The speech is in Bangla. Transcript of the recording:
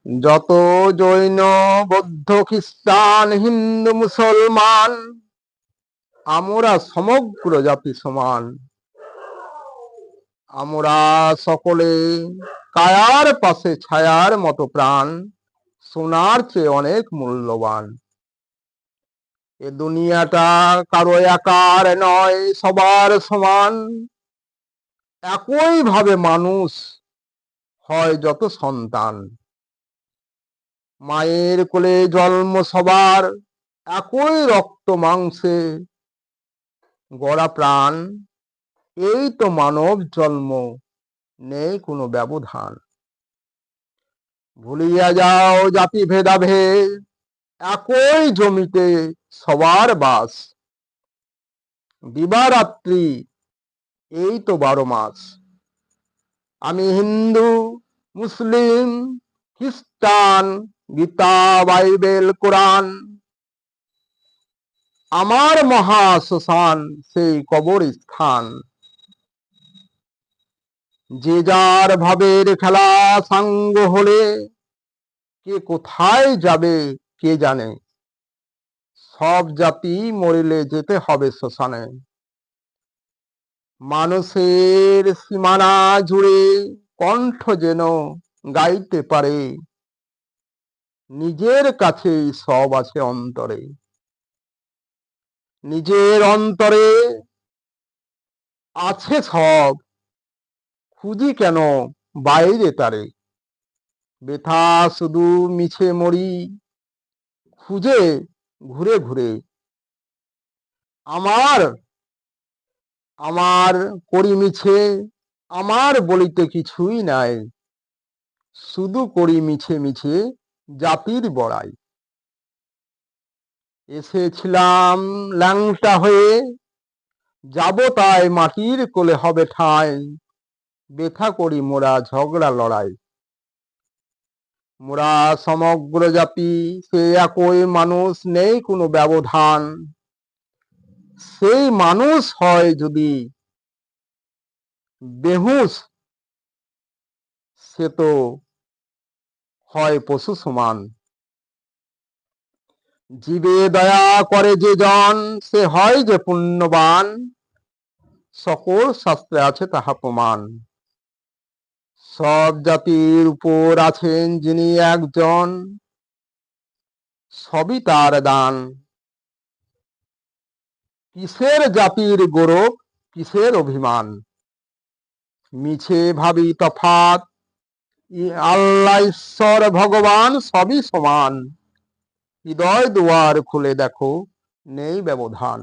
যত জৈন, বৌদ্ধ, খ্রিস্টান, হিন্দু, মুসলমান, আমরা সমগ্র জাতি সমান। আমরা সকলে কায়ার পাশে ছায়ার মতো প্রাণ, সোনার চেয়ে অনেক মূল্যবান। এ দুনিয়াটা কারো একার নয়, সবার সমান। একই ভাবে মানুষ হয় যত সন্তান। মায়ের কোলে জন্ম সবার, একই রক্ত মাংসে গড়া প্রাণ। এই তো মানব জন্ম, নেই কোনো ব্যবধান। ভুলিয়া যাও জাতি ভেদাভেদ, একই জমিতে সবার বাস। দিবারাত্রি এই তো 12 মাস। আমি হিন্দু, মুসলিম, খ্রিস্টান, গীতা, বাইবেল, কোরআন। আমার মহা শ্মশান সেই কবর স্থান। যে যার ভাবের খেলা সাঙ্গ হলে কে কোথায় যাবে কে জানে। সব জাতি মরিলে যেতে হবে শ্মশানে। মানুষের সীমানা জুড়ে কণ্ঠ যেন গাইতে পারে, নিজের কাছেই সব আছে অন্তরে। নিজের অন্তরে আছে সব, খুঁজি কেন বাইরে তারে। বেথা শুধু মিছে মরি, খুঁজে ঘুরে ঘুরে। আমার আমার করি মিছে, আমার বলিতে কিছুই নাই। শুধু করি মিছে মিছে জাতির বড়াই। এসেছিলাম ল্যাংটা হয়ে, যাব তাই মাটির কোলে হবে ঠাঁই। বেথা করি মোরা ঝগড়া লড়াই। মোরা সমগ্র জাতি, সে একই মানুষ, নেই কোনো ব্যবধান। সেই মানুষ হয় যদি বেহুশ, সে তো হয় পশু সমান। জীবে দয়া করে যে জন, সে হয় যে পুণ্যবান। সকল শাস্ত্রে আছে তাহা প্রমাণ। সব জাতির উপর আছেন যিনি একজন, সবই তার দান। কিসের জাতির গৌরব, কিসের অভিমান। মিছে ভাবি তফাৎ, আল্লাহ ঈশ্বর ভগবান সবই সমান। হৃদয় দুয়ার খুলে দেখো, নেই ব্যবধান।